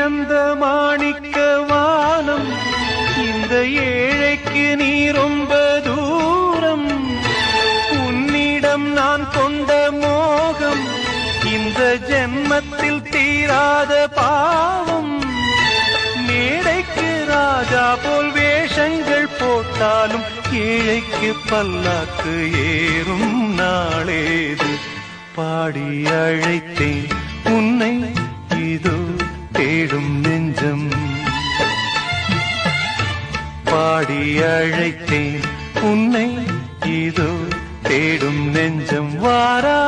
இழந்த மாணிக்க வானம், இந்த ஏழைக்கு நீ ரொம்ப தூரம். உன்னிடம் நான் கொண்ட மோகம் இந்த ஜென்மத்தில் தீராத பாவம். மேடைக்கு ராஜா போல் வேஷங்கள் போட்டாலும் ஏழைக்கு பல்லாக்கு ஏறும் நாளேது. பாடி அழைத்தேன் உன்னை இதோ தேடும் நெஞ்சம். பாடி அழைத்தேன் உன்னை இதோ தேடும் நெஞ்சம். வாரா